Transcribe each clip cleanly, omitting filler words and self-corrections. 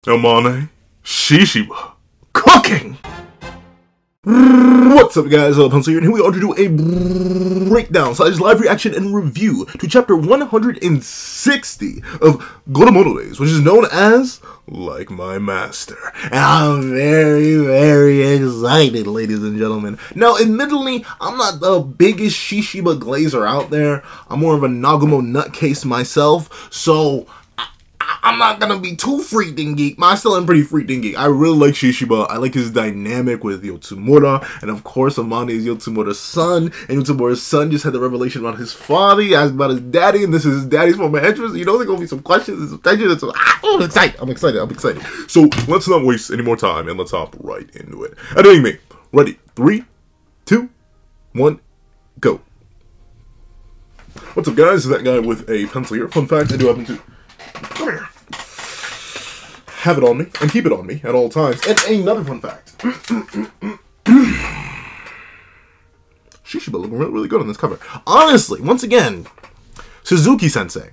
Amane, Shishiba, cooking! What's up guys, Pencil here, and here we are to do a breakdown, / live reaction and review to chapter 160 of Sakamoto, which is known as Like My Master. And I'm very excited, ladies and gentlemen. Now, admittedly, I'm not the biggest Shishiba glazer out there. I'm more of a Nagumo nutcase myself, so I'm not gonna be too freaking geek, but I still am pretty freaking geek. I really like Shishiba. I like his dynamic with Yotsumura, and of course Amane is Yotsumura's son, and Yotsumura's son just had the revelation about his father. He asked about his daddy, and this is his daddy's former entrance. You know, there's gonna be some questions and some tension. And some, I'm excited. So let's not waste any more time, and let's hop right into it. Editing me. Ready? 3, 2, 1, go. What's up guys? That guy with a pencil here. Fun fact, I do happen to come here. Have it on me, and keep it on me at all times. And another fun fact. Shishiba looking really good on this cover. Honestly, once again, Suzuki-sensei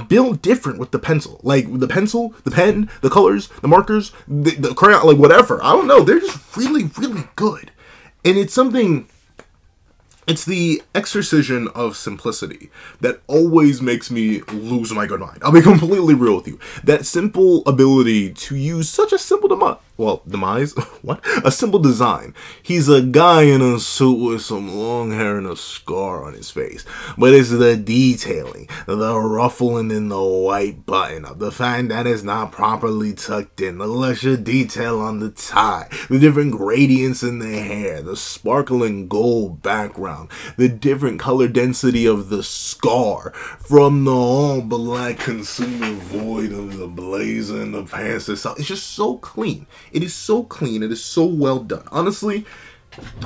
built different with the pencil. Like, the pencil, the pen, the colors, the markers, the crayon, like, whatever. I don't know. They're just really good. And it's something... It's the exorcism of simplicity that always makes me lose my good mind. I'll be completely real with you. That simple ability to use such a simple demise? What? A simple design. He's a guy in a suit with some long hair and a scar on his face. But it's the detailing, the ruffling in the white button up, the fact that it's not properly tucked in, the luster detail on the tie, the different gradients in the hair, the sparkling gold background, the different color density of the scar, from the all black consuming void of the blazer and the pants itself. It's just so clean. It is so clean. It is so well done. Honestly,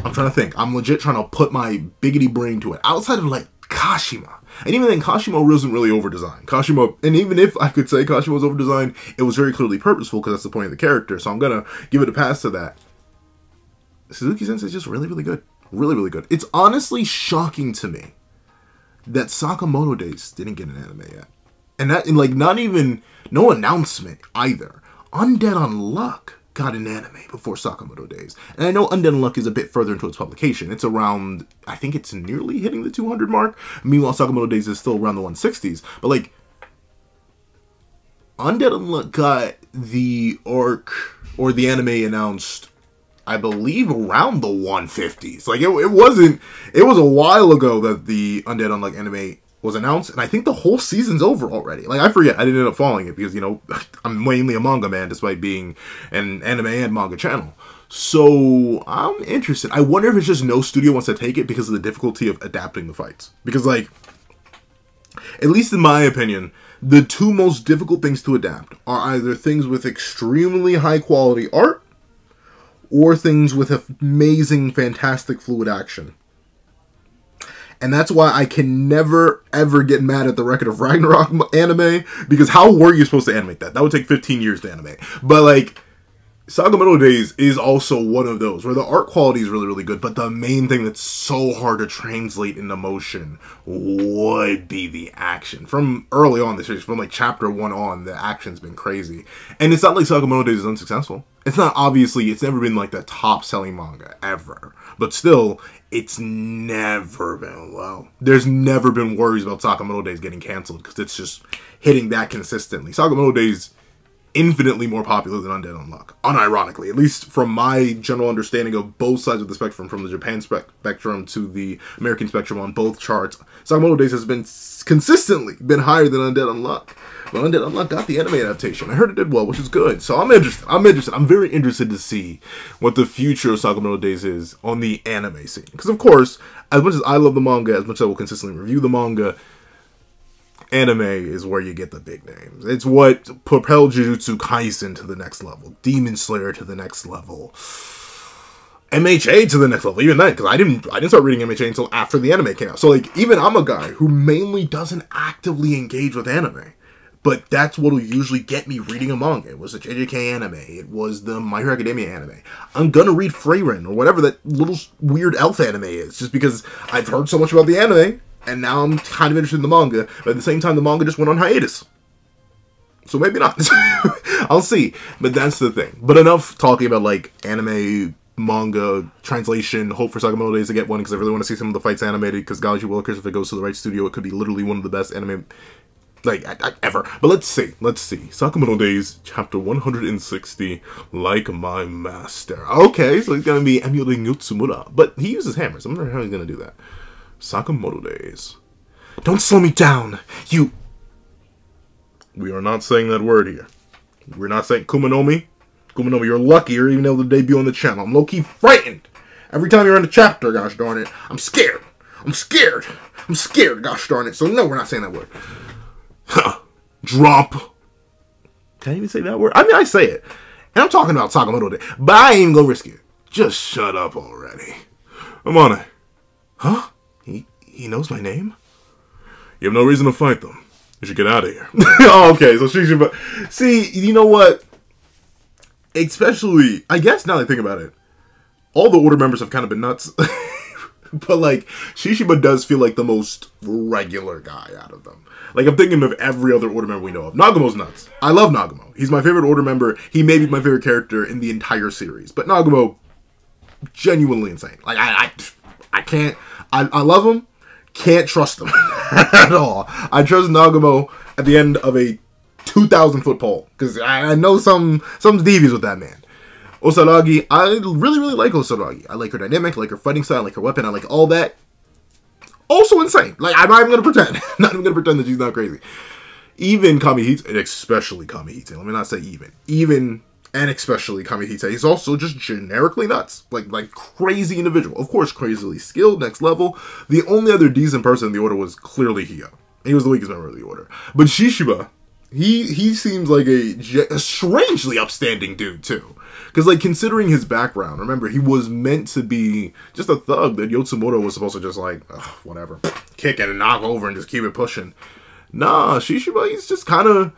I'm trying to think. I'm legit trying to put my biggity brain to it. Outside of like Kashima. And even then, Kashima wasn't really over-designed. Kashima, and even if I could say Kashima was over-designed, it was very clearly purposeful because that's the point of the character. So I'm going to give it a pass to that. Suzuki-sensei is just really good. Really good. It's honestly shocking to me that Sakamoto Days didn't get an anime yet. And that, like, not even, no announcement either. Undead Unluck got an anime before Sakamoto Days. And I know Undead Unluck is a bit further into its publication. It's around, I think it's nearly hitting the 200 mark. Meanwhile, Sakamoto Days is still around the 160s. But, like, Undead Unluck got the arc, or the anime announced, I believe, around the 150s. Like, it was a while ago that the Undead Unluck anime was announced, and I think the whole season's over already. Like, I forget, I didn't end up following it because, you know, I'm mainly a manga man despite being an anime and manga channel. So, I'm interested. I wonder if it's just no studio wants to take it because of the difficulty of adapting the fights. Because, like, at least in my opinion, the two most difficult things to adapt are either things with extremely high quality art or things with amazing, fantastic, fluid action. And that's why I can never, ever get mad at the Record of Ragnarok anime, because how were you supposed to animate that? That would take 15 years to animate. But, like, Sakamoto Days is also one of those, where the art quality is really good, but the main thing that's so hard to translate into motion would be the action. From early on the series, from, like, chapter 1 on, the action's been crazy. And it's not like Sakamoto Days is unsuccessful. It's not, obviously, it's never been, like, the top-selling manga, ever. But still, it's never been low. There's never been worries about Sakamoto Days getting canceled, because it's just hitting that consistently. Sakamoto Days infinitely more popular than Undead Unluck, unironically, at least from my general understanding of both sides of the spectrum, from the Japan spectrum to the American spectrum on both charts. Sakamoto Days has been consistently been higher than Undead Unluck. But Undead Unluck got the anime adaptation. I heard it did well, which is good. So I'm interested. I'm very interested to see what the future of Sakamoto Days is on the anime scene. Because, of course, as much as I love the manga, as much as I will consistently review the manga, anime is where you get the big names. It's what propelled Jujutsu Kaisen to the next level, Demon Slayer to the next level, MHA to the next level. Even then, because I didn't start reading MHA until after the anime came out. So, like, even I'm a guy who mainly doesn't actively engage with anime, but that's what'll usually get me reading a manga. It was the JJK anime. It was the My Hero Academia anime. I'm gonna read Freyren or whatever that little weird elf anime is, just because I've heard so much about the anime. And now I'm kind of interested in the manga, but at the same time, the manga just went on hiatus. So maybe not. I'll see. But that's the thing. But enough talking about, like, anime, manga, translation, hope for Sakamoto Days to get one, because I really want to see some of the fights animated, because Galaxy Wilkers, if it goes to the right studio, it could be literally one of the best anime, like, ever. But let's see. Sakamoto Days, chapter 160, Like My Master. Okay, so he's going to be emulating Yotsumura, but he uses hammers. I'm wondering how he's going to do that. Sakamoto Days. Don't slow me down, you... We are not saying that word here. We're not saying Kumanomi. Kumanomi, you're lucky you're even able to debut on the channel. I'm low-key frightened. Every time you're in the chapter, gosh darn it. I'm scared. I'm scared, gosh darn it. So no, we're not saying that word. Drop. Can I even say that word? I mean, I say it. And I'm talking about Sakamoto Day. But I ain't even gonna risk it. Just shut up already. I'm on it. Huh? He knows my name? You have no reason to fight them. You should get out of here. Oh, okay, so she should... See, you know what? Especially, I guess now that I think about it, all the Order members have kind of been nuts. But, like, Shishiba does feel like the most regular guy out of them. Like, I'm thinking of every other Order member we know of. Nagumo's nuts. I love Nagumo. He's my favorite Order member. He may be my favorite character in the entire series. But Nagumo, genuinely insane. Like, I can't... I love him. Can't trust him at all. I trust Nagumo at the end of a 2,000-foot pole, because I know some devious with that man. Osaragi, I really like Osaragi. I like her dynamic, I like her fighting style, I like her weapon, I like all that. Also insane. Like, I'm not even gonna pretend. Not even gonna pretend that she's not crazy. Even Kamihite, and especially Kamihite. Let me not say even and especially Kamihite. He's also just generically nuts. Like crazy individual. Of course, crazily skilled, next level. The only other decent person in the Order was clearly Hio. He was the weakest member of the Order. But Shishiba, he seems like a strangely upstanding dude, too. Because, like, considering his background, remember, he was meant to be just a thug that Yotsumura was supposed to just, like, whatever, kick it and knock over and just keep it pushing. Nah, Shishiba, he's just kind of...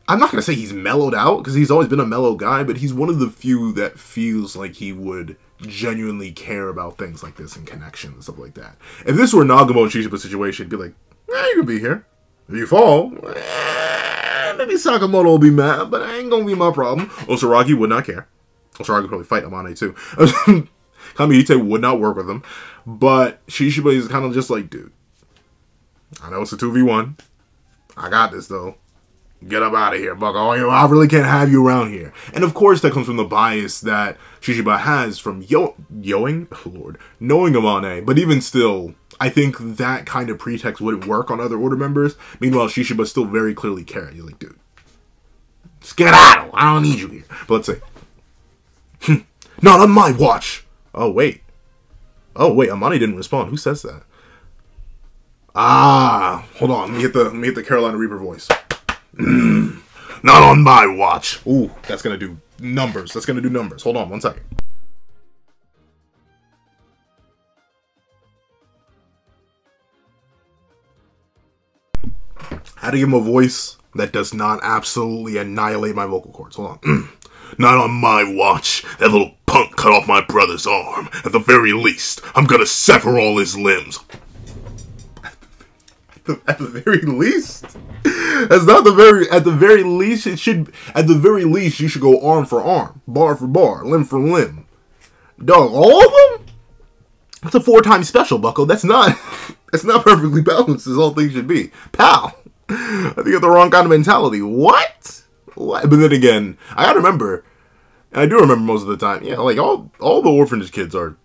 I'm not going to say he's mellowed out, because he's always been a mellow guy, but he's one of the few that feels like he would genuinely care about things like this and connections and stuff like that. If this were Nagumo and Shishiba's situation, it'd be like, you could be here. If you fall, maybe Sakamoto will be mad, but it ain't going to be my problem. Osaragi would not care. Osaragi would probably fight Amane too. Kamihite would not work with him, but Shishiba is kind of just like, dude, I know it's a 2v1. I got this, though. Get up out of here, bucko. I really can't have you around here. And of course, that comes from the bias that Shishiba has from knowing Amane. But even still, I think that kind of pretext wouldn't work on other Order members. Meanwhile, Shishiba still very clearly caring. He's like, dude, skedaddle. I don't need you here. But let's see. Not on my watch. Oh, wait, Amane didn't respond. Who says that? Ah, hold on. Let me hit the Carolina Reaper voice. Not on my watch. Ooh, that's gonna do numbers. Hold on 1 second. How to give him a voice that does not absolutely annihilate my vocal cords. Hold on. Not on my watch. That little punk cut off my brother's arm. At the very least, I'm gonna sever all his limbs. At the very least? That's not the very... At the very least, it should... At the very least, you should go arm for arm. Bar for bar. Limb for limb. Dog, all of them? That's a 4-time special, bucko. That's not... That's not perfectly balanced as all things should be. Pal. I think you have the wrong kind of mentality. What? But then again, I gotta remember... And I do remember most of the time. Yeah, like, all the orphanage kids are...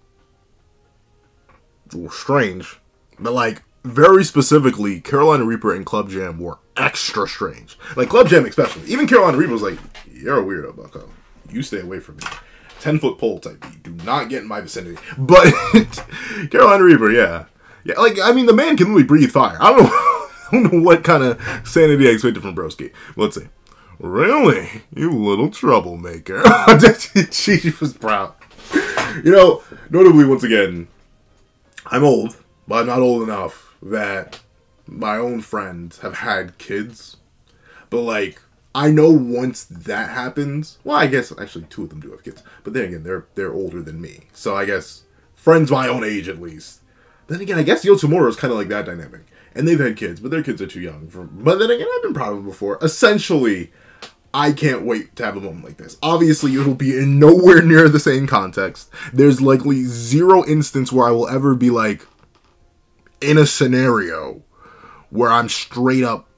strange. But, like... Very specifically, Carolina Reaper and Club Jam were extra strange. Like, Club Jam especially. Even Carolina Reaper was like, you're a weirdo, bucko. You stay away from me. 10-foot pole type beat. Do not get in my vicinity. But, Carolina Reaper, yeah. Yeah, like, I mean, the man can really breathe fire. I don't know what kind of sanity I expected from Broski. Let's see. Really? You little troublemaker. She was proud. You know, notably, once again, I'm old, but I'm not old enough that my own friends have had kids. But, like, I know once that happens, well, I guess actually 2 of them do have kids. But then again, they're older than me. So I guess friends my own age at least. Then again, I guess Yotsumura is kind of like that dynamic. And they've had kids, but their kids are too young. But then again, I've been proud of them before. Essentially, I can't wait to have a moment like this. Obviously, it'll be in nowhere near the same context. There's likely zero instance where I will ever be like in a scenario where I'm straight up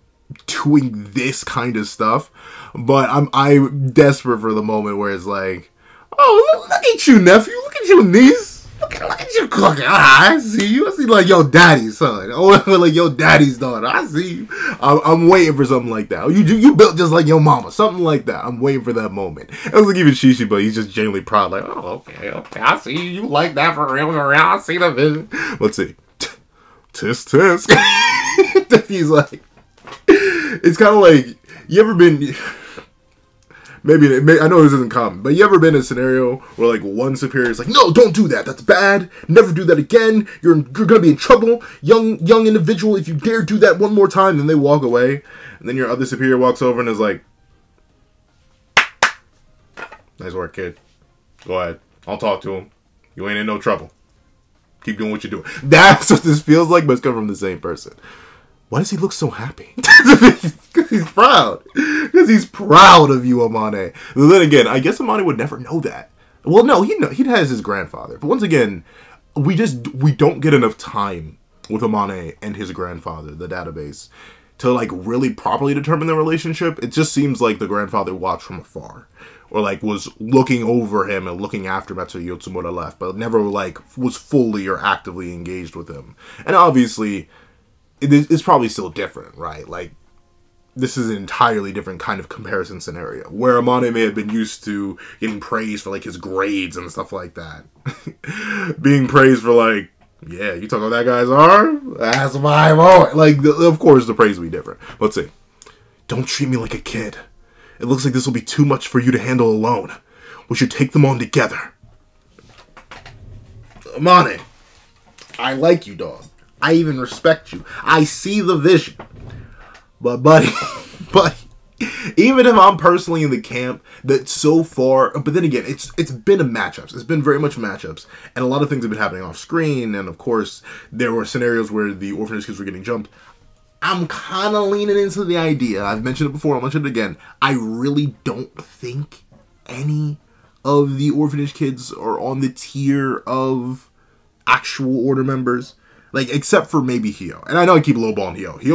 doing this kind of stuff. But I'm desperate for the moment where it's like, oh, look at you, nephew. Look at you, niece. Look at you cooking. Ah, I see you. I see like your daddy's son. Or like your daddy's daughter. I see you. I'm waiting for something like that. You built just like your mama. Something like that. I'm waiting for that moment. It was like even Shishi, but he's just genuinely proud. Like, oh, okay. I see you. You like that for real. I see the vision. Let's see. Tisk tisk. He's like, it's kind of like, you ever been... Maybe I know this isn't common, but you ever been in a scenario where like one superior is like, no, don't do that. That's bad. Never do that again. You're gonna be in trouble, young individual. If you dare do that one more time, then they walk away, and then your other superior walks over and is like, nice work, kid. Go ahead. I'll talk to him. You ain't in no trouble. Keep doing what you're doing. That's what this feels like, but it's coming from the same person. Why does he look so happy? Because he's proud. Because he's proud of you, Amane. And then again, I guess Amane would never know that. Well, no, he has his grandfather. But once again, we don't get enough time with Amane and his grandfather, the database, to like really properly determine the relationship. It just seems like the grandfather watched from afar. Or like was looking over him and looking after him after Yotsumura left. But never like was fully or actively engaged with him. And obviously... it's probably still different, right? Like, this is an entirely different kind of comparison scenario, where Amane may have been used to getting praised for, like, his grades and stuff like that. Being praised for, like, yeah, you talk about that guy's arm? That's my moment. Like, of course, the praise will be different. Let's see. Don't treat me like a kid. It looks like this will be too much for you to handle alone. We should take them on together. Amane, I like you, dog. I even respect you. I see the vision. But, buddy, even if I'm personally in the camp that so far, but then again, it's been a matchups. It's been very much matchups. And a lot of things have been happening off screen. And, of course, there were scenarios where the orphanage kids were getting jumped. I'm kind of leaning into the idea. I've mentioned it before. I'll mention it again. I really don't think any of the orphanage kids are on the tier of actual order members. Like, except for maybe Hio. And I know I keep lowballing Hio. He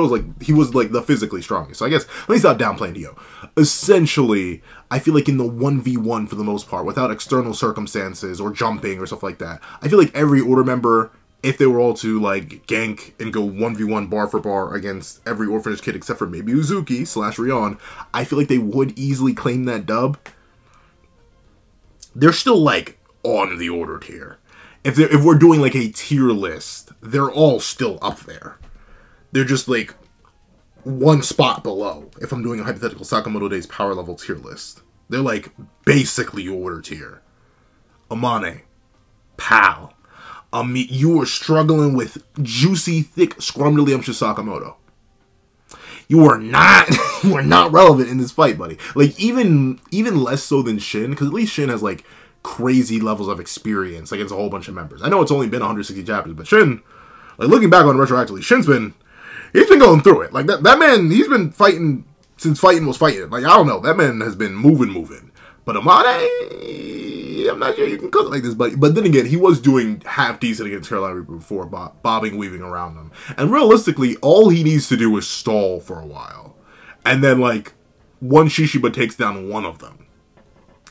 was like the physically strongest. So I guess, let me stop downplaying Hio. Essentially, I feel like in the 1v1 for the most part, without external circumstances or jumping or stuff like that, I feel like every order member, if they were all to, like, gank and go 1v1 bar for bar against every orphanage kid except for maybe Uzuki / Rion, I feel like they would easily claim that dub. They're still, like, on the order tier. If we're doing, like, a tier list, they're all still up there. They're just, like, one spot below, if I'm doing a hypothetical Sakamoto Days power level tier list. They're, like, basically order tier. Amane. Pal. You are struggling with juicy, thick, scrumdiddlyumptious Sakamoto. You are not relevant in this fight, buddy. Like, even less so than Shin, because at least Shin has, like, crazy levels of experience against a whole bunch of members. I know it's only been 160 chapters, but Shin, like, looking back on it retroactively, he's been going through it. Like, that man, he's been fighting since fighting was fighting. Like, I don't know, that man has been moving. But Amane, I'm not sure you can cook like this, buddy. But then again, he was doing half decent against Carolina Reaper before, bobbing, weaving around them. And realistically, all he needs to do is stall for a while. And then, like, one Shishiba takes down one of them.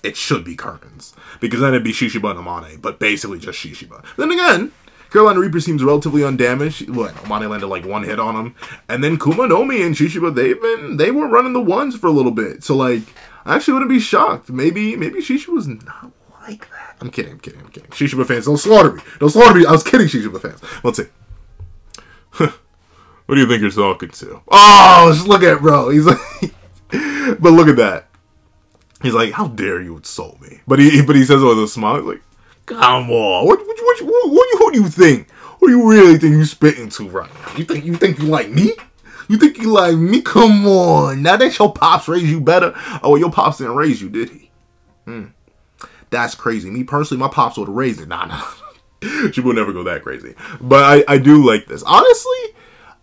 It should be curtains. Because then it'd be Shishiba and Amane, but basically just Shishiba. Then again, Carolina Reaper seems relatively undamaged. Look, Amane landed like one hit on him. And then Kumanomi and Shishiba, they were running the ones for a little bit. So, like, I actually wouldn't be shocked. Maybe Shishiba's not like that. I'm kidding. Shishiba fans, don't slaughter me. I was kidding, Shishiba fans. Let's see. What do you think you're talking to? Oh, just look at it, bro. He's like, but look at that. He's like, how dare you insult me? But he says it with a smile. He's like, come on. Who do you think? Who do you really think you spitting to right now? You think you like me? You think you like me? Come on. Now that your pops raised you better. Oh, well, your pops didn't raise you, did he? That's crazy. Me personally, my pops would have raised it. Nah. She would never go that crazy. But I do like this. Honestly,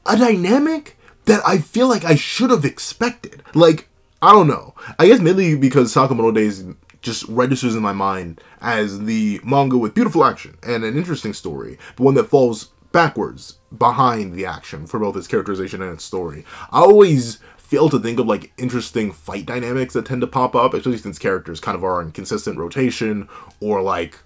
a dynamic that I feel like I should have expected. Like, I don't know. I guess mainly because Sakamoto Days just registers in my mind as the manga with beautiful action and an interesting story, but one that falls backwards behind the action for both its characterization and its story. I always fail to think of like interesting fight dynamics that tend to pop up, especially since characters kind of are in consistent rotation, or like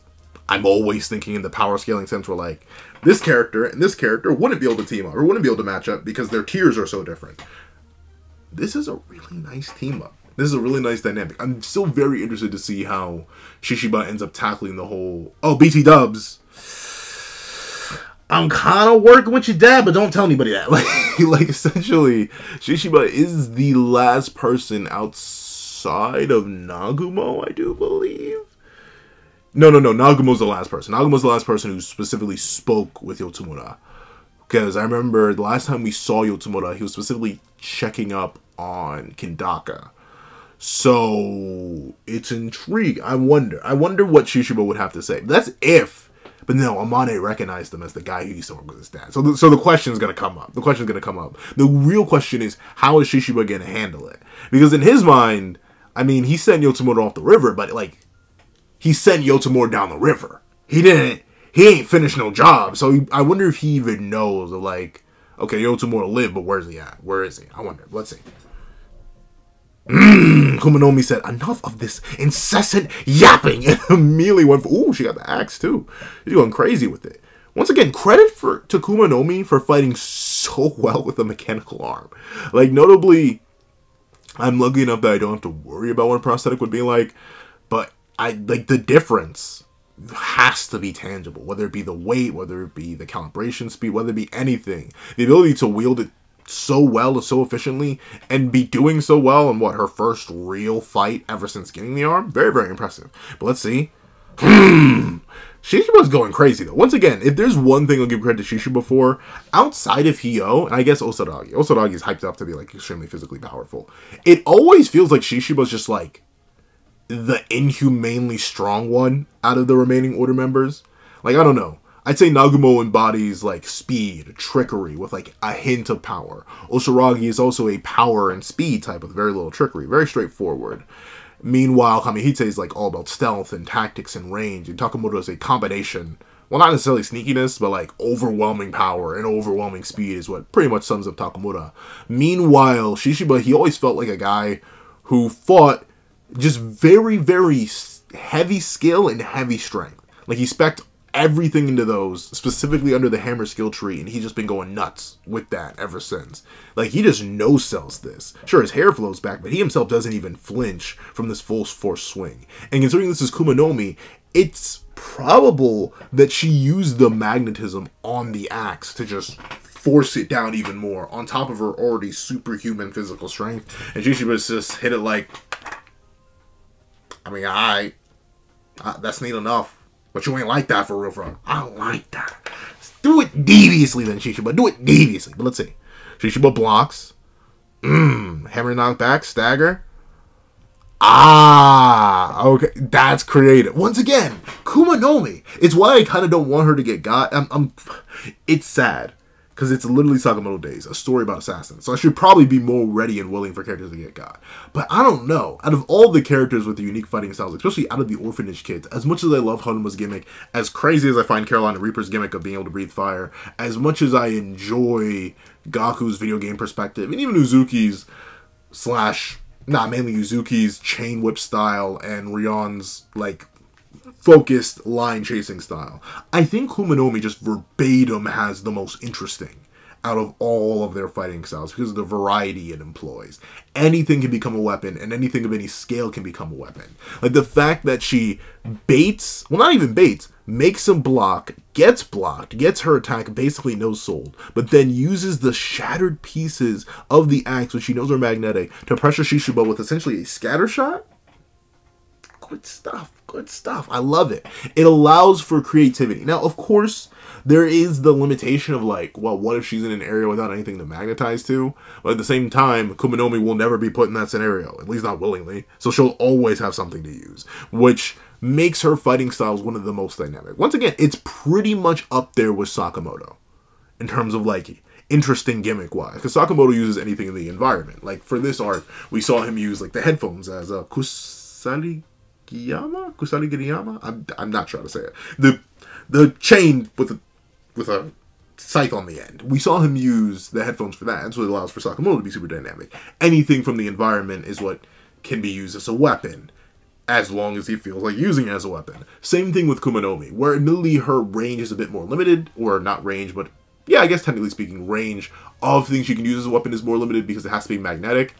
I'm always thinking in the power scaling sense where like this character and this character wouldn't be able to team up or wouldn't be able to match up because their tiers are so different. This is a really nice team up. This is a really nice dynamic. I'm still very interested to see how Shishiba ends up tackling the whole, oh, BT dubs, I'm kind of working with your dad, but don't tell anybody that. Like essentially, Shishiba is the last person outside of Nagumo, I do believe. No, Nagumo's the last person. Nagumo's the last person who specifically spoke with Yotsumura. Because I remember the last time we saw Yotsumura, he was specifically checking up on Kindaka. So, it's intriguing. I wonder what Shishiba would have to say. That's if, but no, Amane recognized him as the guy who used to work with his dad. So the question's going to come up. The real question is, how is Shishiba going to handle it? Because in his mind, I mean, he sent Yotsumura off the river, but like, he sent Yotsumura down the river. He ain't finished no job. So I wonder if he even knows, like, okay, Yotsumura lived, but where's he at? Where is he? I wonder. Let's see. Kumanomi said, enough of this incessant yapping, and immediately went for, ooh, she got the axe too. She's going crazy with it. Once again, credit to Kumanomi for fighting so well with a mechanical arm. Like, notably, I'm lucky enough that I don't have to worry about what a prosthetic would be like, but like the difference has to be tangible, whether it be the weight, whether it be the calibration speed, whether it be anything. The ability to wield it so well and so efficiently and be doing so well in what her first real fight ever since getting the arm, very, very impressive. But let's see. Shishiba's going crazy though. Once again, if there's one thing I'll give credit to Shishiba for, outside of Hyo, and I guess Osadagi is hyped up to be like extremely physically powerful, it always feels like Shishiba's just like the inhumanely strong one out of the remaining order members. Like, I don't know. I'd say Nagumo embodies like speed, trickery with like a hint of power. Osuragi is also a power and speed type with very little trickery, very straightforward. Meanwhile, Kamihite is like all about stealth and tactics and range, and Sakamoto is a combination, well, not necessarily sneakiness, but like overwhelming power and overwhelming speed is what pretty much sums up Takamura. Meanwhile, Shishiba, he always felt like a guy who fought just very, very heavy skill and heavy strength. Like, he spec'd everything into those, specifically under the hammer skill tree, and he's just been going nuts with that ever since. Like, he just no-sells this. Sure, his hair flows back, but he himself doesn't even flinch from this full force swing. And considering this is Kumanomi, it's probable that she used the magnetism on the axe to just force it down even more, on top of her already superhuman physical strength. And Shishiba just hit it like, I mean, that's neat enough. But you ain't like that for real, bro. I don't like that. Do it deviously then, Shishiba. Do it deviously. But let's see. Shishiba blocks. Hammer knockback. Stagger. Ah, okay. That's creative. Once again, Kumanomi. It's why I kind of don't want her to get got. It's sad. Because it's literally Sakamoto Days, a story about assassins. So I should probably be more ready and willing for characters to get got. But I don't know. Out of all the characters with the unique fighting styles, especially out of the orphanage kids, as much as I love Hanuma's gimmick, as crazy as I find Carolina Reaper's gimmick of being able to breathe fire, as much as I enjoy Gaku's video game perspective, and even Uzuki's mainly Uzuki's chain whip style and Rion's, like, focused line chasing style, I think Kumanomi just verbatim has the most interesting out of all of their fighting styles because of the variety it employs. Anything can become a weapon, and anything of any scale can become a weapon. Like the fact that she baits, well, not even baits, makes him block, gets blocked, gets her attack basically no-sold, but then uses the shattered pieces of the axe, which she knows are magnetic, to pressure Shishiba with essentially a scatter shot. Good stuff. Good stuff. I love it. It allows for creativity. Now, of course, there is the limitation of like, well, what if she's in an area without anything to magnetize to? But at the same time, Kumanomi will never be put in that scenario, at least not willingly. So she'll always have something to use, which makes her fighting styles one of the most dynamic. Once again, it's pretty much up there with Sakamoto in terms of like, interesting gimmick-wise. Because Sakamoto uses anything in the environment. Like, for this arc, we saw him use, like, the headphones as a Kusaligiriyama? I'm not sure how to say it. The chain with a scythe on the end. We saw him use the headphones for that. That's what allows for Sakamoto to be super dynamic. Anything from the environment is what can be used as a weapon, as long as he feels like using it as a weapon. Same thing with Kumanomi, where admittedly her range is a bit more limited, or not range, but yeah, I guess technically speaking, range of things she can use as a weapon is more limited because it has to be magnetic.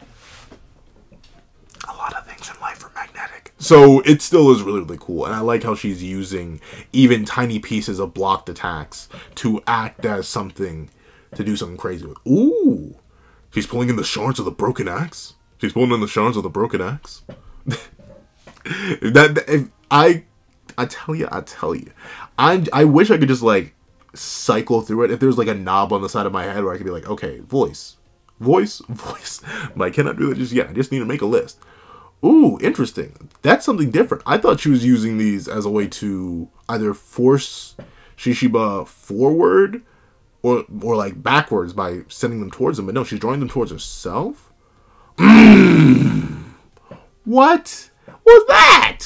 A lot of things in life are magnetic. So it still is really, really cool. And I like how she's using even tiny pieces of blocked attacks to act as something, to do something crazy with. Ooh! She's pulling in the shards of the broken axe. She's pulling in the shards of the broken axe. I tell you. I wish I could just, like, cycle through it. If there's, like, a knob on the side of my head where I could be like, okay, voice. But I cannot do it just yet. I just need to make a list. Ooh, interesting. That's something different. I thought she was using these as a way to either force Shishiba forward or like backwards by sending them towards him. But no, she's drawing them towards herself. What was that?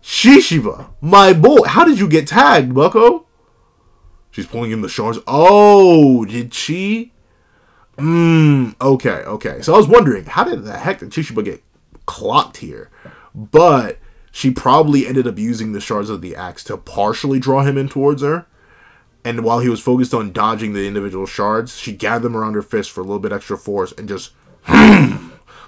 Shishiba, my boy. How did you get tagged, bucko? She's pulling in the shards. Oh, did she? Okay. So I was wondering, how did the heck did Shishiba get clocked here? But she probably ended up using the shards of the axe to partially draw him in towards her. And while he was focused on dodging the individual shards, she gathered them around her fist for a little bit extra force and just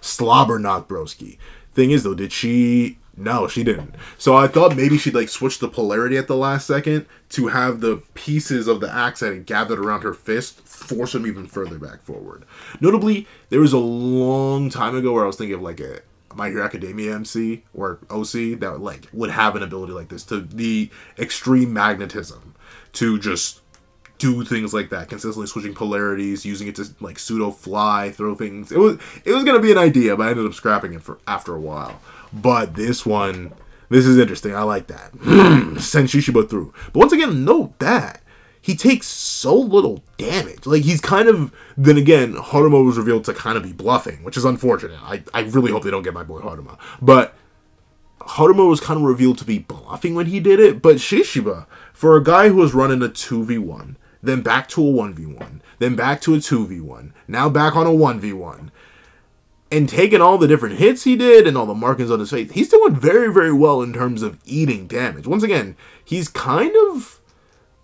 slobber knocked broski. Thing is, though, did she... No, she didn't. So I thought maybe she'd, like, switch the polarity at the last second to have the pieces of the axe that had gathered around her fist force him even further back forward. Notably, there was a long time ago where I was thinking of, like, a My Hero Academia MC or OC that, like, would have an ability like this, to the extreme magnetism to just do things like that, consistently switching polarities, using it to, like, pseudo fly, throw things. It was gonna be an idea, but I ended up scrapping it after a while. But this one, this is interesting. I like that. Send Shishiba through. But once again, note that he takes so little damage. Like, he's kind of... Then again, Haruma was revealed to kind of be bluffing, which is unfortunate. I really hope they don't get my boy Haruma. But Haruma was kind of revealed to be bluffing when he did it. But Shishiba, for a guy who was running a 2v1, then back to a 1v1, then back to a 2v1, now back on a 1v1, and taking all the different hits he did and all the markings on his face, he's doing very, very well in terms of eating damage. Once again, he's kind of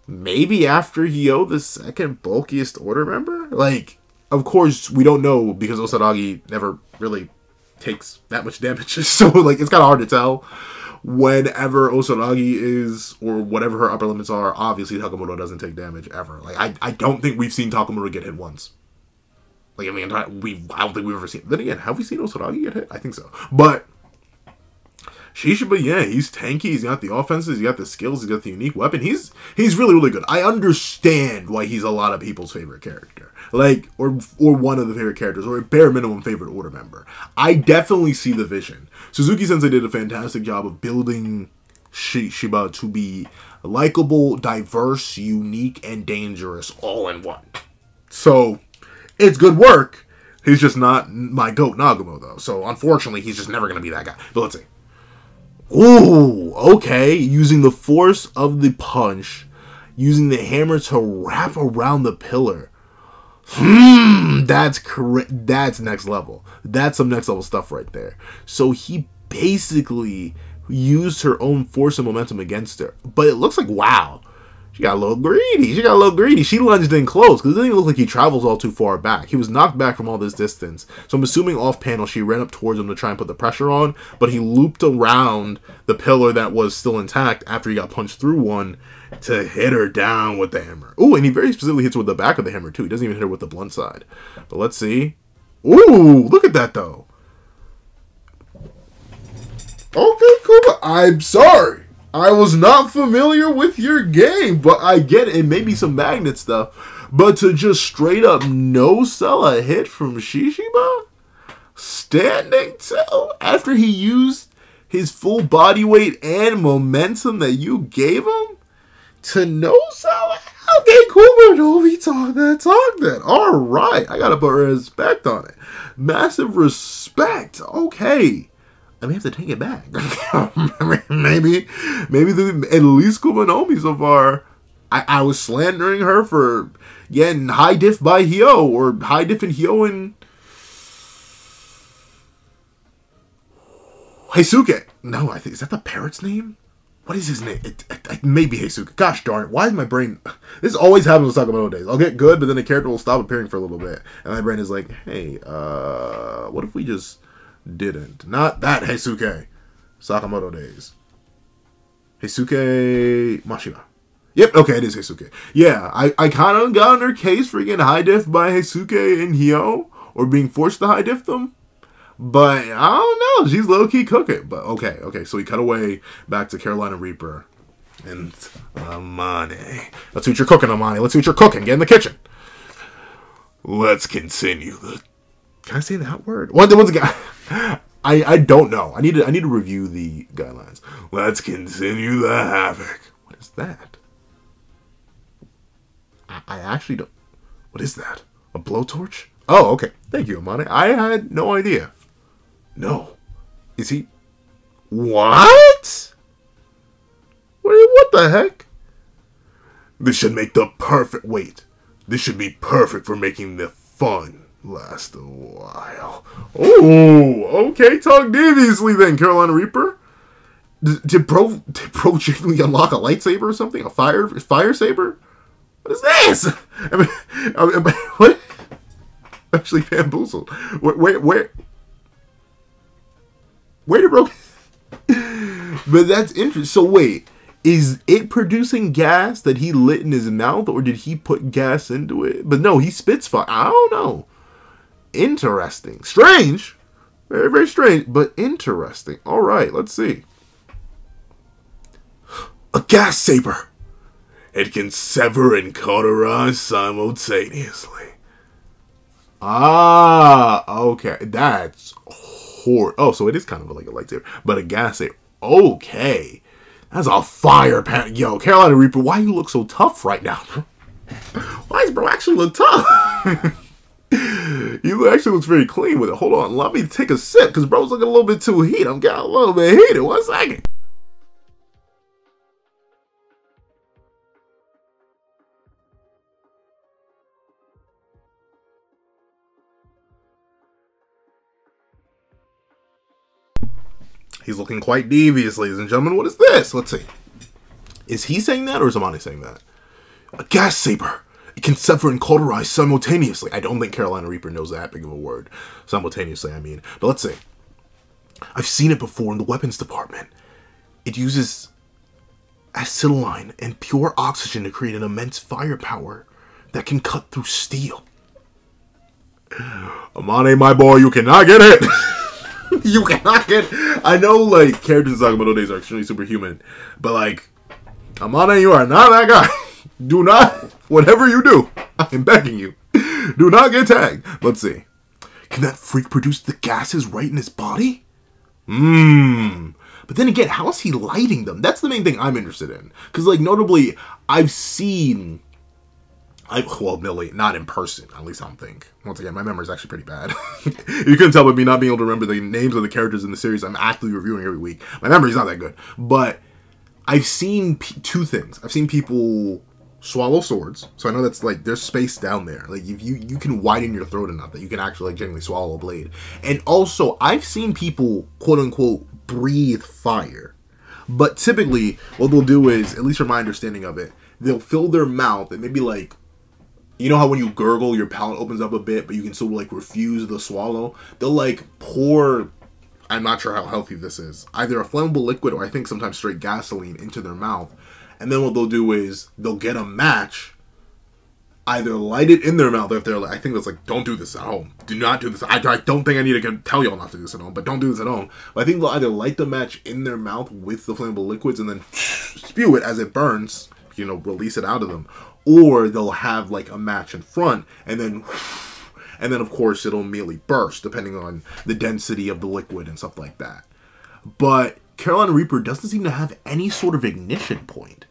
maybe after Hyo the second bulkiest order member. Like, of course, we don't know because Osaragi never really takes that much damage. So, like, it's kind of hard to tell. Whenever Osaragi is, or whatever her upper limits are, obviously Sakamoto doesn't take damage ever. Like, I don't think we've seen Sakamoto get hit once. Like, I mean, I don't think we've ever seen... Then again, have we seen Osaragi get hit? I think so. But Shishiba, yeah, he's tanky. He's got the offenses. He's got the skills. He's got the unique weapon. He's really, really good. I understand why he's a lot of people's favorite character. Like, or one of the favorite characters, or a bare minimum favorite order member. I definitely see the vision. Suzuki-sensei did a fantastic job of building Shishiba to be likable, diverse, unique, and dangerous all in one. So... it's good work. He's just not my GOAT Nagumo, though. So, unfortunately, he's just never going to be that guy. But let's see. Ooh, okay. Using the force of the punch. Using the hammer to wrap around the pillar. That's next level. That's some next level stuff right there. So, he basically used her own force and momentum against her. But it looks like, wow. She got a little greedy. She lunged in close because it didn't even look like he travels all too far back. He was knocked back from all this distance. So I'm assuming off panel she ran up towards him to try and put the pressure on, but he looped around the pillar that was still intact after he got punched through one to hit her down with the hammer. Ooh, and he very specifically hits her with the back of the hammer too. He doesn't even hit her with the blunt side. But let's see. Ooh, look at that though. Okay, cool. I'm sorry. I was not familiar with your game, but I get it. It may be some magnet stuff. But to just straight up no-sell a hit from Shishiba? Standing tall after he used his full body weight and momentum that you gave him? To no-sell? Okay, cool. Kuma no be talk that. Alright, I gotta put respect on it. Massive respect. Okay. I may have to take it back. maybe at least Kuma no Mi so far. I was slandering her for getting high diff by Hyo, or high diff in Hyo and Heisuke. No, I think, is that the parrot's name? What is his name? It may be Heisuke. Gosh darn it. Why is my brain... This always happens with Sakamoto days. I'll get good, but then the character will stop appearing for a little bit. And my brain is like, hey, what if we just didn't? Not that Heisuke. Sakamoto days. Heisuke Mashima. Yep, okay, it is Heisuke. Yeah, I kind of got on her case for getting high diff by Heisuke and Hyo, or being forced to high diff them. But I don't know, she's low-key cooking. But okay, so we cut away back to Carolina Reaper and Amane. Let's see what you're cooking, Amane. Let's see what you're cooking. Get in the kitchen. Let's continue the... Can I say that word? Once again, I don't know. I need to review the guidelines. Let's continue the havoc. What is that? I actually don't... What is that? A blowtorch? Oh, okay. Thank you, Amane. I had no idea. No. Is he... What? What the heck? This should make the perfect... Wait. This should be perfect for making the fun last a while. Oh, okay. Talk deviously then, Carolina Reaper. Did Bro genuinely unlock a lightsaber or something? A fire saber? What is this? I mean what? Actually bamboozled. Where did Bro... But that's interesting. So wait, is it producing gas that he lit in his mouth, or did he put gas into it? But no, he spits fire. I don't know. Interesting. Strange. Very, very strange, but interesting. All right, let's see. A gas saber. It can sever and cauterize simultaneously. Ah, okay. That's horrible. Oh, so it is kind of like a lightsaber, but a gas saber. Okay. That's a fire pan. Yo, Carolina Reaper, why you look so tough right now? Why does Bro actually look tough? He actually looks very clean with it. Hold on, let me take a sip, because Bro's looking a little bit too heated. I'm getting a little bit heated. 1 second. He's looking quite devious, ladies and gentlemen. What is this? Let's see. Is he saying that, or is Amane saying that? A gas saber. It can sever and cauterize simultaneously. I don't think Carolina Reaper knows that big of a word. Simultaneously, I mean. But let's see. I've seen it before in the weapons department. It uses acetylene and pure oxygen to create an immense firepower that can cut through steel. Amane, my boy, you cannot get hit. You cannot get... I know, like, characters in Sakamoto days are extremely superhuman, but, like, Amane, you are not that guy. Do not, whatever you do, I am begging you, do not get tagged. Let's see. Can that freak produce the gases right in his body? But then again, how is he lighting them? That's the main thing I'm interested in. Because, like, notably, I've seen... well, Millie, not in person, at least I don't think. Once again, my memory is actually pretty bad. You couldn't tell by me not being able to remember the names of the characters in the series I'm actively reviewing every week. My memory's not that good. But I've seen two things. I've seen people swallow swords. So I know that's, like, there's space down there. Like, if you can widen your throat enough that you can actually, like, genuinely swallow a blade. And also, I've seen people, quote-unquote, breathe fire. But typically, what they'll do is, at least from my understanding of it, they'll fill their mouth and maybe, like, you know how when you gurgle, your palate opens up a bit, but you can still, like, refuse the swallow? They'll, like, pour, I'm not sure how healthy this is, either a flammable liquid or I think sometimes straight gasoline into their mouth. And then what they'll do is they'll get a match, either light it in their mouth if they're like, I think that's like, don't do this at home. Do not do this. I don't think I need to tell y'all not to do this at home, but don't do this at home. But I think they'll either light the match in their mouth with the flammable liquids and then spew it as it burns, you know, release it out of them. Or they'll have, like, a match in front, and then of course, it'll immediately burst, depending on the density of the liquid and stuff like that. But Carolina Reaper doesn't seem to have any sort of ignition point.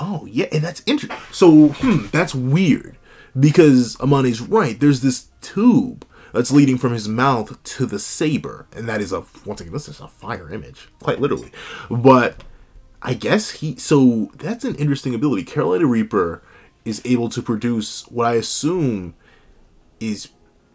Oh, yeah, and that's interesting. So, that's weird. Because Amane's right. There's this tube that's leading from his mouth to the saber. And that is once again, this is a fire image. Quite literally. But I guess so that's an interesting ability. Carolina Reaper is able to produce what I assume is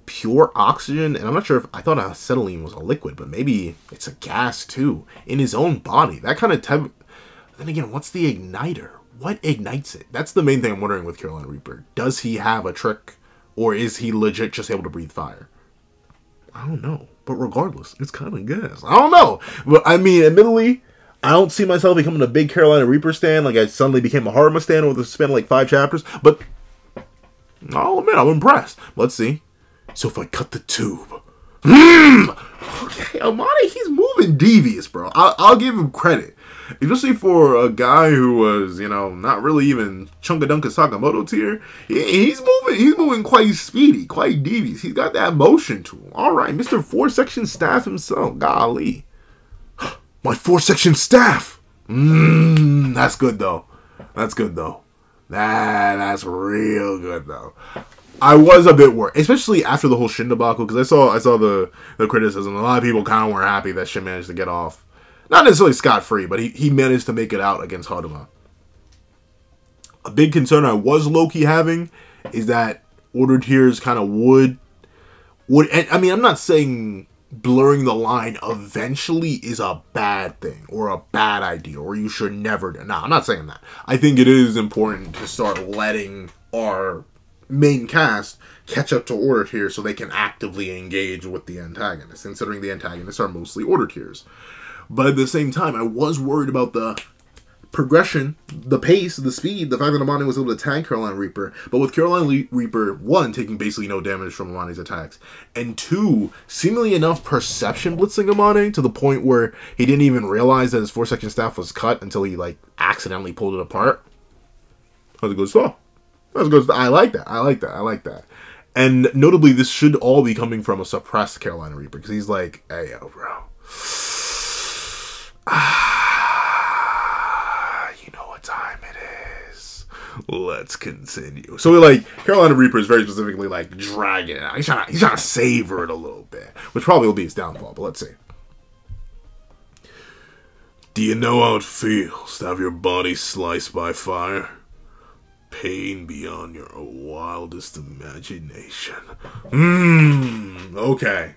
pure oxygen. And I'm not sure if, I thought acetylene was a liquid, but maybe it's a gas too. In his own body. That kind of then again, what's the igniter? What ignites it? That's the main thing I'm wondering with Carolina Reaper. Does he have a trick? Or is he legit just able to breathe fire? I don't know. But regardless, it's kind of gas. I don't know. But I mean, admittedly, I don't see myself becoming a big Carolina Reaper stan. Like I suddenly became a Haruma stan over the span of like 5 chapters. But I'll admit, I'm impressed. Let's see. So if I cut the tube. Okay, Amane, he's moving devious, bro. I'll give him credit. Especially for a guy who was, not really even Chunkadunka Sakamoto tier. He's moving quite speedy, quite devious. He's got that motion to him. Alright, Mr. 4-section staff himself. Golly. My 4-section staff! That's good though. That's good though. That's real good though. I was a bit worried, especially after the whole Shin debacle, because I saw the criticism. A lot of people kind of weren't happy that Shin managed to get off. Not necessarily scot-free, but he managed to make it out against Haruma. A big concern I was low-key having is that order tiers kind of would, and I mean, I'm not saying blurring the line eventually is a bad thing or a bad idea or you should never do. No, I'm not saying that. I think it is important to start letting our main cast catch up to order tiers so they can actively engage with the antagonists, considering the antagonists are mostly order tiers. But at the same time, I was worried about the progression, the pace, the speed, the fact that Amane was able to tag Carolina Reaper. But with Carolina Reaper, 1, taking basically no damage from Amane's attacks, and 2, seemingly enough perception blitzing Amane to the point where he didn't even realize that his 4-section staff was cut until he, like, accidentally pulled it apart. That was a good stuff. That was good stuff. I like that. I like that. I like that. And notably, this should all be coming from a suppressed Carolina Reaper, because he's like, hey, yo, bro. You know what time it is. Let's continue. So, like, Carolina Reaper is very specifically, like, dragging it out. He's trying to savor it a little bit, which probably will be his downfall, but let's see. Do you know how it feels to have your body sliced by fire? Pain beyond your wildest imagination. Okay.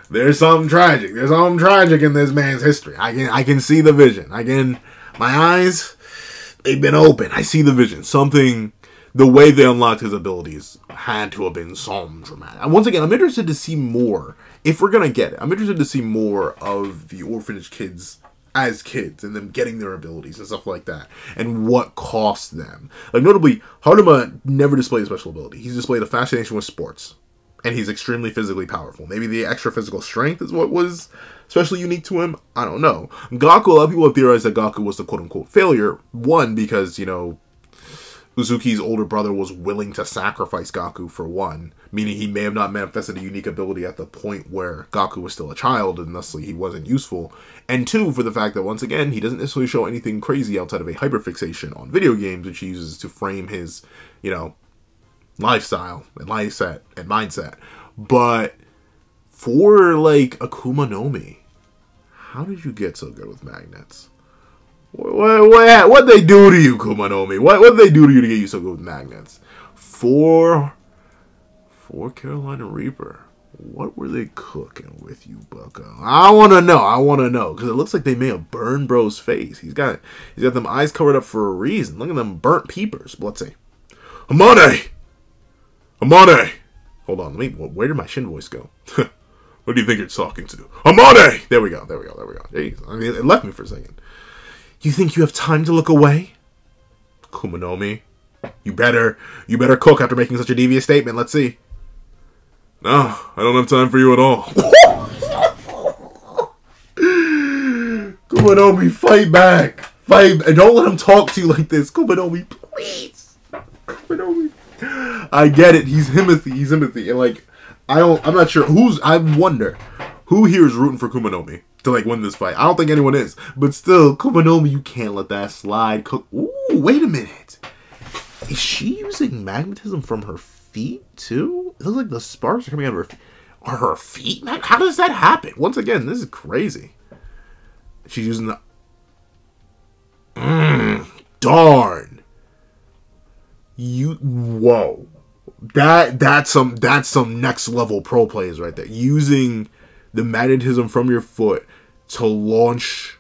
There's something tragic. There's something tragic in this man's history. I can see the vision. My eyes, they've been open. I see the vision. Something, the way they unlocked his abilities had to have been something dramatic. And once again, I'm interested to see more. If we're going to get it, I'm interested to see more of the orphanage kids as kids and them getting their abilities and stuff like that. And what cost them. Like, notably, Haruma never displayed a special ability. He's displayed a fascination with sports. And he's extremely physically powerful. Maybe the extra physical strength is what was especially unique to him. I don't know. Gaku, a lot of people have theorized that Gaku was the quote-unquote failure. 1, because, Uzuki's older brother was willing to sacrifice Gaku for 1. Meaning he may have not manifested a unique ability at the point where Gaku was still a child, and thusly he wasn't useful. And 2, for the fact that, once again, he doesn't necessarily show anything crazy outside of a hyperfixation on video games, which he uses to frame his, lifestyle and mindset. But for like Akuma no Mi, how did you get so good with magnets? What they do to you, Akuma no Mi? What they do to you to get you so good with magnets? For Carolina Reaper, what were they cooking with you, bucko? I want to know, because it looks like they may have burned bro's face. He's got them eyes covered up for a reason. Look at them burnt peepers. But let's see. Amane! Hold on, where did my Shin voice go? What do you think you're talking to? Amane! There we go. Jeez, I mean, it left me for a second. You think you have time to look away? Akuma no Mi, you better cook after making such a devious statement. Let's see. No, I don't have time for you at all. Akuma no Mi, fight back. Fight, and don't let him talk to you like this. Akuma no Mi, please. Akuma no Mi. I get it. He's Himothy. And like, I'm not sure I wonder who here is rooting for Akuma no Mi to like win this fight. I don't think anyone is, but still, Akuma no Mi, you can't let that slide. Ooh. Ooh, wait a minute. Is she using magnetism from her feet too? It looks like the sparks are coming out of her feet. Are her feet? How does that happen? Once again, this is crazy. She's using the... darn. Whoa. That's some next level pro plays right there. Using the magnetism from your foot to launch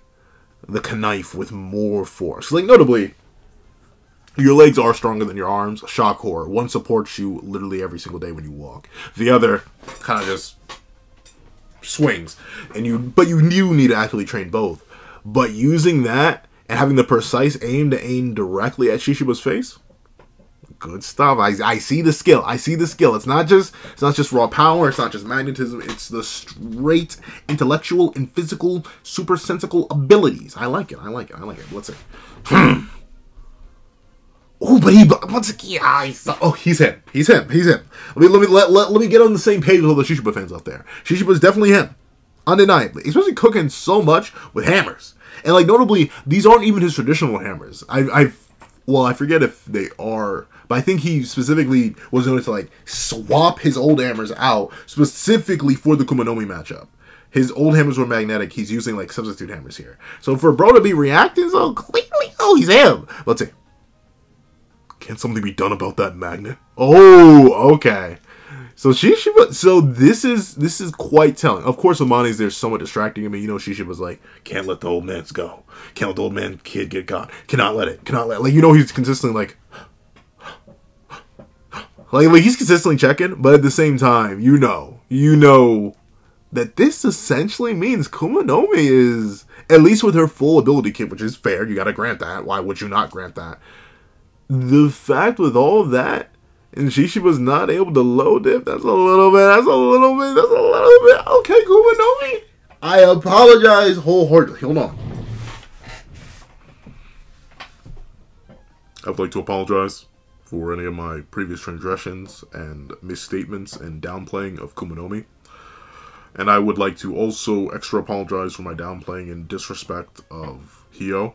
the knife with more force. Like, notably, your legs are stronger than your arms. Shock horror. One supports you literally every single day when you walk. The other kind of just swings. But you need to actually train both. But using that and having the precise aim to aim directly at Shishiba's face, good stuff. I see the skill. I see the skill. It's not just raw power. It's not just magnetism. It's the straight intellectual and physical super sensical abilities. I like it. I like it. I like it. Let's see. Oh, but once again, he's him. He's him. He's him. Let me get on the same page with all the Shishiba fans out there. Shishiba's definitely him, undeniably. Especially cooking so much with hammers, and like notably, these aren't even his traditional hammers. I forget if they are, but I think he specifically was known to like swap his old hammers out specifically for the Kumanomi matchup. His old hammers were magnetic. He's using like substitute hammers here. So for bro to be reacting so clearly, he's him. Let's see. Can something be done about that magnet? Oh, okay. So Shishiba, this is quite telling. Of course, Amani's there somewhat distracting him. You know, Shishiba's like, can't let the old man's go. Can't let the old man kid get gone. Cannot let it. Like, you know, he's consistently like he's consistently checking, but at the same time, you know that this essentially means Kumanomi is, at least with her full ability kit, which is fair. You gotta grant that. Why would you not grant that? The fact with all of that, and Shishiba's not able to low dip, that's a little bit, okay, Kumanomi. I apologize wholeheartedly. Hold on. I'd like to apologize for any of my previous transgressions and misstatements and downplaying of Kumanomi. And I would like to also extra apologize for my downplaying and disrespect of Hyo.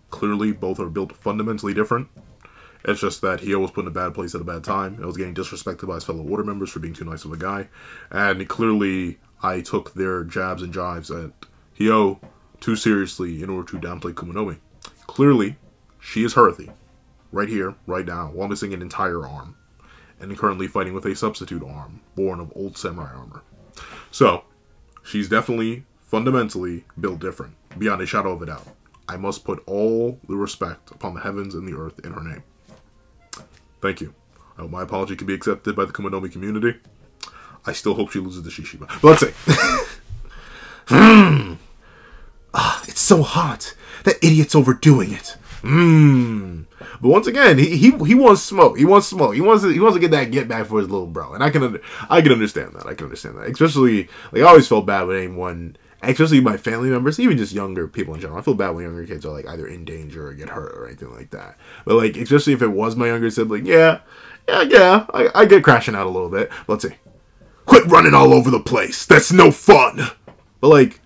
Clearly, both are built fundamentally different. It's just that Hyo was put in a bad place at a bad time. I was getting disrespected by his fellow order members for being too nice of a guy. And clearly, I took their jabs and jives at Hyo too seriously in order to downplay Kumanomi. Clearly, she is healthy. Right here, right now, while missing an entire arm. And currently fighting with a substitute arm, born of old samurai armor. So, she's definitely, fundamentally, built different. Beyond a shadow of a doubt. I must put all the respect upon the heavens and the earth in her name. Thank you. I hope my apology can be accepted by the Kumanomi community. I still hope she loses to Shishiba. But let's see. It's so hot. That idiot's overdoing it. But once again, he wants smoke. He wants smoke. He wants to get back for his little bro. And I can understand that. I can understand that. Especially, like, I always felt bad when anyone, especially my family members, even just younger people in general. I feel bad when younger kids are like either in danger or get hurt or anything like that. But like, especially if it was my younger sibling, I get crashing out a little bit. But let's see. Quit running all over the place. That's no fun. But like,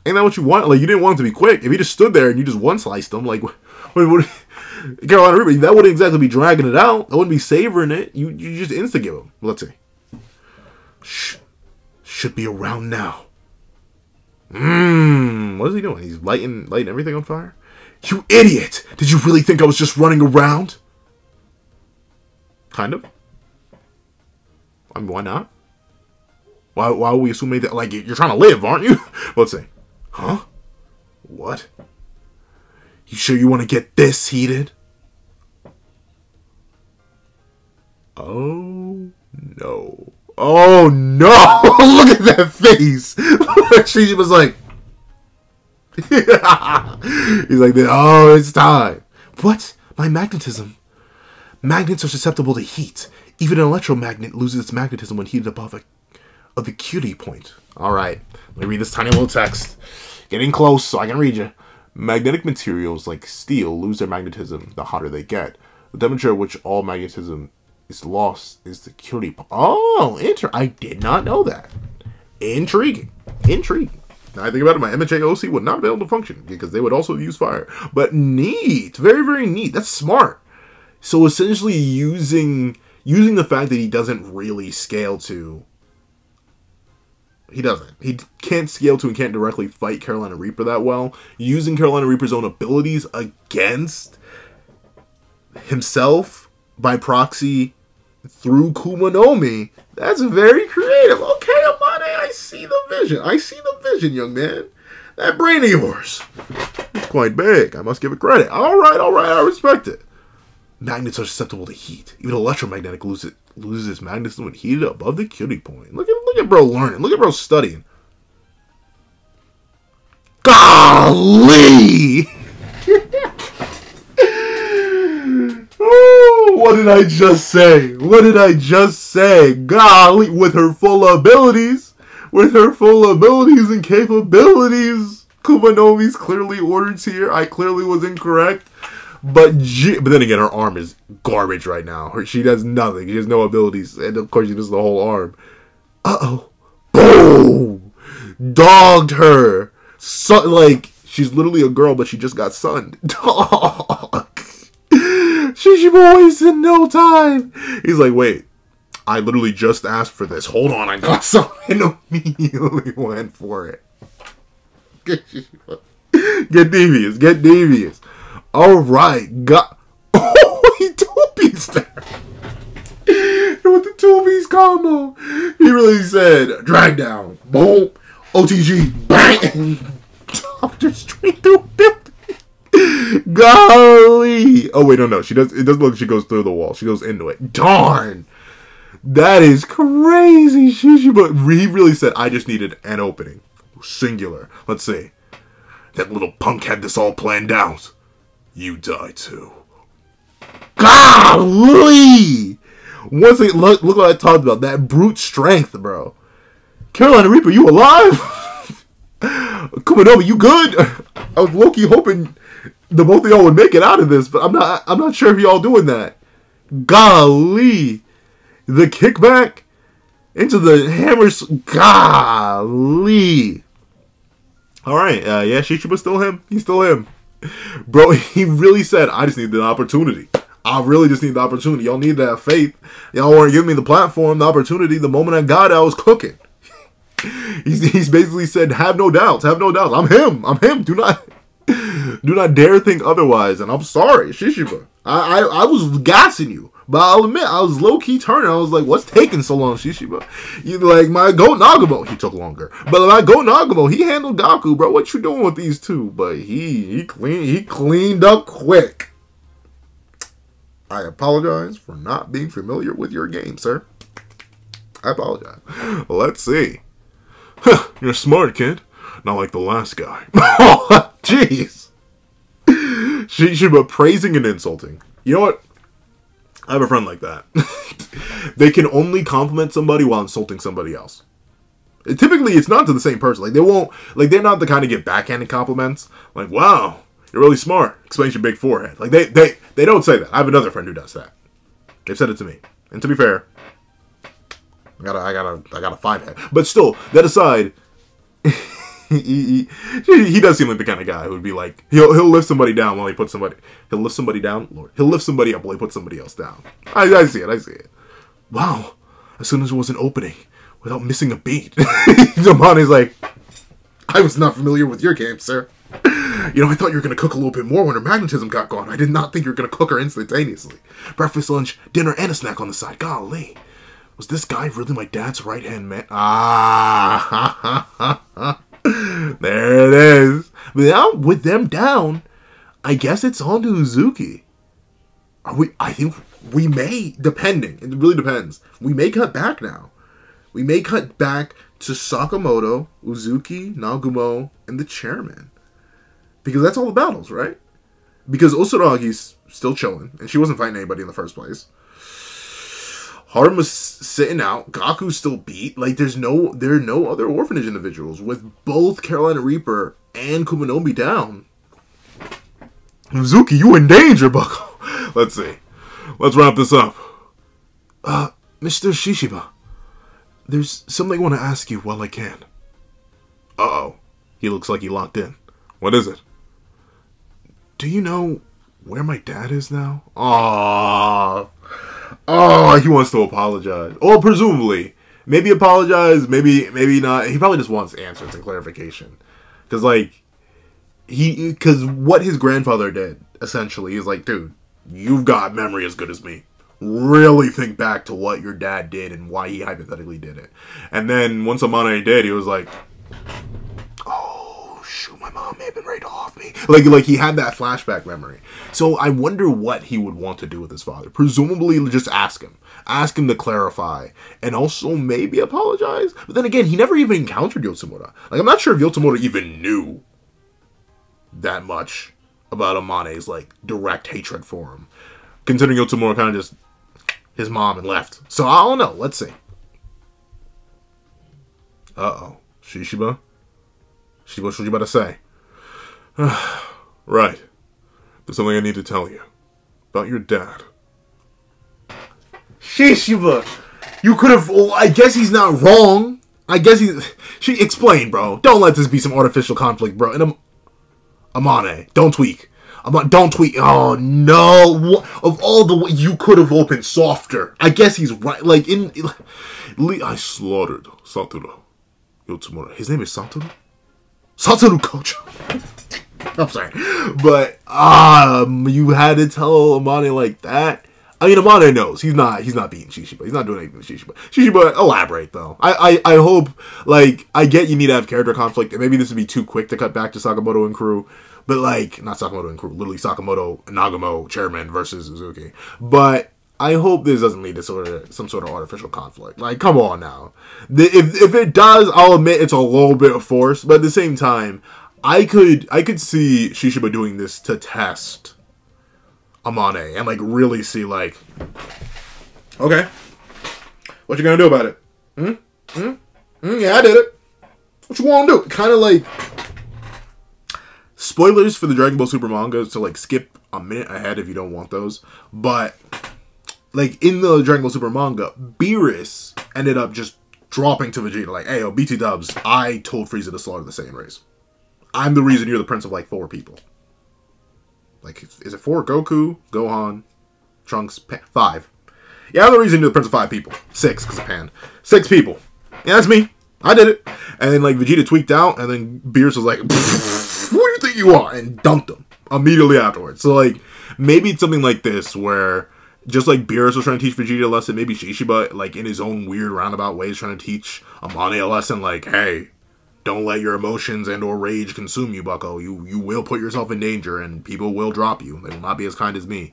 ain't that what you want? Like, you didn't want him to be quick. If he just stood there and you just one sliced him, like, what Carolina Reaper, that wouldn't exactly be dragging it out. That wouldn't be savoring it. You just insta-give him. Well, let's see. Shh. Should be around now. What is he doing? He's lighting everything on fire? You idiot! Did you really think I was just running around? Kind of. I mean, why not? Why would we assume that, like, you're trying to live, aren't you? Let's see. Huh? What? You sure you want to get this heated? Oh, no. Oh, no! Look at that face! She was like... He's like, oh, it's time. What? My magnetism. Magnets are susceptible to heat. Even an electromagnet loses its magnetism when heated above the cutie point. Alright, let me read this tiny little text. Getting close so I can read you. Magnetic materials like steel lose their magnetism the hotter they get. The temperature at which all magnetism is lost is the cutie point. Oh, I did not know that. Intriguing. Intriguing. Now I think about it, my MHA OC would not be able to function because they would also use fire. But neat, very, very neat. That's smart. So essentially using the fact that he doesn't really scale to... He doesn't. He can't scale to and can't directly fight Carolina Reaper that well. Using Carolina Reaper's own abilities against himself by proxy through Kumanomi. That's very creative. Okay, Amane, I see the vision. I see the vision, young man. That brain of yours is quite big. I must give it credit. All right, I respect it. Magnets are susceptible to heat. Even electromagnetic loses its magnetism when heated above the cutie point. Look at bro learning. Look at bro studying. Golly! Oh, what did I just say? What did I just say? Golly, with her full abilities and capabilities, Kumanomi's clearly orders here. I clearly was incorrect. But then again, her arm is garbage right now. She does nothing. She has no abilities. And of course, she misses the whole arm. Uh-oh. Boom! Dogged her. She's literally a girl, but she just got sunned. Dog. Shishiba wasted no time. He's like, wait. I literally just asked for this. Hold on, I got some. And immediately went for it. Get devious. Get devious. Alright, oh, he two-pieced there. With the two-piece combo. He really said, drag down, boom, OTG, bang, topped her straight through building. Golly. Oh, wait, no. It doesn't look like she goes through the wall. She goes into it. Darn. That is crazy, Shishiba. He really said, I just needed an opening. Singular. Let's see. That little punk had this all planned out. You die too. Golly! Once they look what I talked about, that brute strength, bro. Carolina Reaper, you alive? Kumanomi, you good? I was low-key hoping the both of y'all would make it out of this, but I'm not sure if y'all doing that. Golly! The kickback into the hammers. Golly! Alright, yeah, Shishiba's still him. He's still him. Bro, he really said, I just need the opportunity. I really just need the opportunity. Y'all need to have faith. Y'all want to give me the platform, the opportunity. The moment I got it, I was cooking. He's basically said, have no doubts. Have no doubts. I'm him. Do not dare think otherwise. And I'm sorry, Shishiba. I was gassing you. But I'll admit, I was low-key turning. I was like, what's taking so long, Shishiba? You like, my Go Nagamo, he took longer. But my Go Nagamo, he handled Gaku, bro. What you doing with these two? But he cleaned up quick. I apologize for not being familiar with your game, sir. I apologize. Let's see. You're smart, kid. Not like the last guy. Oh, jeez. Shishiba praising and insulting. You know what? I have a friend like that. They can only compliment somebody while insulting somebody else. Typically, it's not to the same person. Like, they won't, like, they're not the kind to get backhanded compliments. Like, wow, you're really smart. Explains your big forehead. Like, they don't say that. I have another friend who does that. They've said it to me. And to be fair, I got a 5 head. But still, that aside, he does seem like the kind of guy who would be like, he'll lift somebody down while he puts somebody, he'll lift somebody down, Lord, he'll lift somebody up while he puts somebody else down. I see it. Wow, as soon as there was an opening, without missing a beat, Damani's like, I was not familiar with your game, sir. You know, I thought you were going to cook a little bit more when her magnetism got gone. I did not think you were going to cook her instantaneously. Breakfast, lunch, dinner, and a snack on the side. Golly. Was this guy really my dad's right-hand man? There it is. But now, with them down, I guess it's on to Uzuki. I think we may, depending. It really depends. We may cut back now. We may cut back to Sakamoto, Uzuki, Nagumo, and the chairman. Because that's all the battles, right? Because Osuragi's still chilling, and she wasn't fighting anybody in the first place. Haruma's sitting out. Gaku's still beat. Like, there are no other orphanage individuals with both Carolina Reaper and Kumanomi down. Uzuki, you in danger, bucko. Let's see. Let's wrap this up. Mr. Shishiba, there's something I want to ask you while I can. Uh-oh. He looks like he locked in. What is it? Do you know where my dad is now? Oh, he wants to apologize. Oh, presumably. Maybe apologize, maybe not. He probably just wants answers and clarification. Because, like, because what his grandfather did, essentially, is like, dude, you've got memory as good as me. Really think back to what your dad did and why he hypothetically did it. And then, once Amane did, he was like, oh, shoot, my mom may have been right off me. Like he had that flashback memory. So I wonder what he would want to do with his father. Presumably, just ask him. Ask him to clarify. And also maybe apologize. But then again, he never even encountered Yotsumura. Like, I'm not sure if Yotsumura even knew that much about Amane's, like, direct hatred for him. Considering Yotsumura kind of just his mom and left. So I don't know. Let's see. Uh-oh. Shishiba? Shishiba, what you about to say? Right. There's something I need to tell you. About your dad. Shishiba! You could have... Well, I guess he's not wrong. I guess he's... Explain, bro. Don't let this be some artificial conflict, bro. And Amane, don't tweak. Don't tweak. Oh, no. Of all the ways you could have opened softer. I guess he's right. Like, I slaughtered Satoru Yotsumura. His name is Satoru? Satoru Kocho. I'm sorry. But, you had to tell Amane like that. I mean, Amane knows. He's not beating Shishiba. He's not doing anything with Shishiba. Shishiba, elaborate, though. I hope, like, I get you need to have character conflict, and maybe this would be too quick to cut back to Sakamoto and crew. But, like, not Sakamoto and crew, literally Sakamoto, Nagamo, chairman versus Suzuki. But I hope this doesn't lead to some sort of artificial conflict. Like, come on now. If it does, I'll admit it's a little bit of force. But at the same time, I could see Shishiba doing this to test Amane and, like, really see, like, okay, what you gonna do about it? Yeah, I did it. What you want to do? Kind of like spoilers for the Dragon Ball Super manga, so, like, skip a minute ahead if you don't want those. But, like, in the Dragon Ball Super manga, Beerus ended up just dropping to Vegeta, like, hey, yo, BT dubs, I told Frieza to slaughter the Saiyan race. I'm the reason you're the prince of, like, 4 people. Like, is it 4? Goku, Gohan, Trunks, 5. Yeah, I'm the reason you're the prince of 5 people. 6, because of Pan. 6 people. Yeah, that's me. I did it. And then, like, Vegeta tweaked out, and then Beerus was like, who do you think you are? And dunked him immediately afterwards. So, like, maybe it's something like this, where just like Beerus was trying to teach Vegeta a lesson, maybe Shishiba, like, in his own weird roundabout ways, trying to teach Amane a lesson, like, hey, don't let your emotions and or rage consume you, bucko. You will put yourself in danger, and people will drop you. They will not be as kind as me.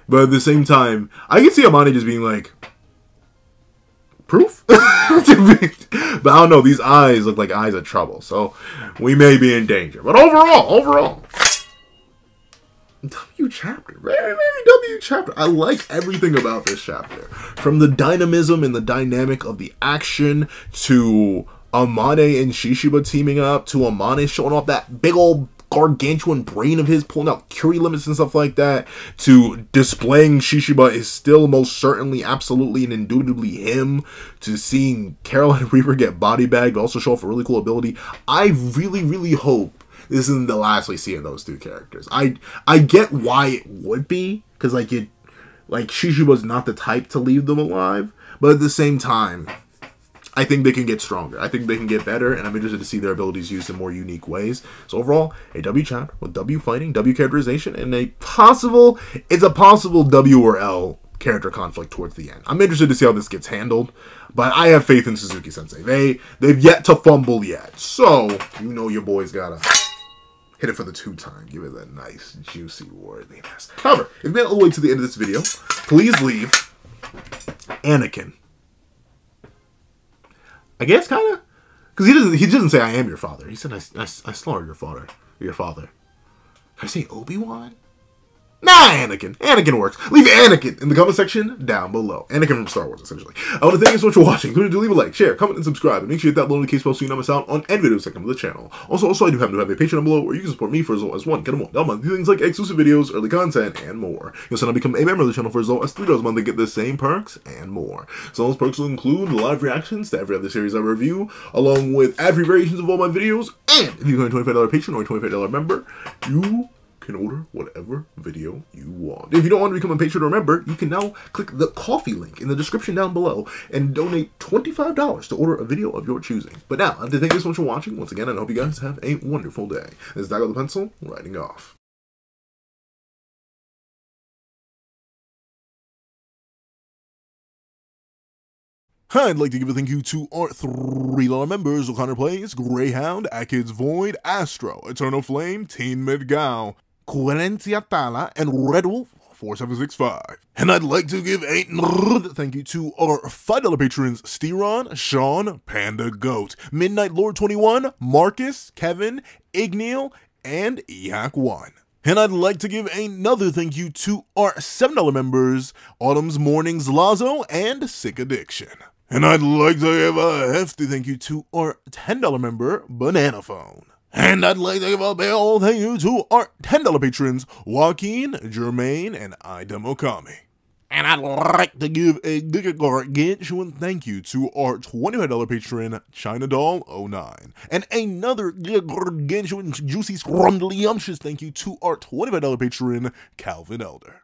But at the same time, I can see Amane just being like, proof? But I don't know, these eyes look like eyes of trouble, so we may be in danger. But overall, W chapter. Very, very W chapter. I like everything about this chapter. From the dynamism and the dynamic of the action, to Amane and Shishiba teaming up, to Amane showing off that big old gargantuan brain of his, pulling out Curie limits and stuff like that, to displaying Shishiba is still most certainly, absolutely, and indubitably him, to seeing Carolina Reaper get body bagged, but also show off a really cool ability. I really, really hope this isn't the last we see of those two characters. I get why it would be, because, like, Shishiba's not the type to leave them alive, but at the same time, I think they can get stronger. I think they can get better, and I'm interested to see their abilities used in more unique ways. So overall, a W chapter with W fighting, W characterization, and it's a possible W or L character conflict towards the end. I'm interested to see how this gets handled, but I have faith in Suzuki Sensei. They've yet to fumble yet. So, you know your boy's gotta hit it for the 2-time. Give it that nice, juicy worthiness. However, if you made it all the way to the end of this video, please leave Anakin. I guess, kind of, because he doesn't say I am your father. He said I slaughtered your father. Did I say Obi-Wan? Nah, Anakin. Anakin works. Leave Anakin in the comment section down below. Anakin from Star Wars, essentially. I want to thank you so much for watching. Don't forget to leave a like, share, comment, and subscribe. And make sure you hit that notification bell so you don't miss out on any video segment of the channel. Also, I do happen to have a Patreon down below where you can support me for as low as $1 a month. Do things like exclusive videos, early content, and more. You'll also now become a member of the channel for as low as $3 a month to get the same perks and more. So those perks will include live reactions to every other series I review, along with ad-free variations of all my videos. And if you become a $25 patron or a $25 member, you can order whatever video you want. If you don't want to become a patron or member, you can now click the coffee link in the description down below and donate $25 to order a video of your choosing. But now, I'd like to thank you so much for watching once again, and I hope you guys have a wonderful day. This is Dago the Pencil, writing off. I'd like to give a thank you to our $3 members: O'Connor Plays, Greyhound, Akids Void, Astro, Eternal Flame, Teen Midgao, Querencia Tala, and Red Wolf 4765. And I'd like to give a thank you to our $5 patrons: Steron, Sean, Panda Goat, Midnight Lord 21, Marcus, Kevin, Igneal, and Ehak1. And I'd like to give another thank you to our $7 members: Autumn's Mornings Lazo and Sick Addiction. And I'd like to give a hefty thank you to our $10 member, Banana Phone. And I'd like to give a big old thank you to our $10 patrons, Joaquin, Jermaine, and Ida Mokami. And I'd like to give a gargantuan thank you to our $25 patron, China Doll 09. And another gargantuan, juicy, scrumdiddlyumptious thank you to our $25 patron, Calvin Elder.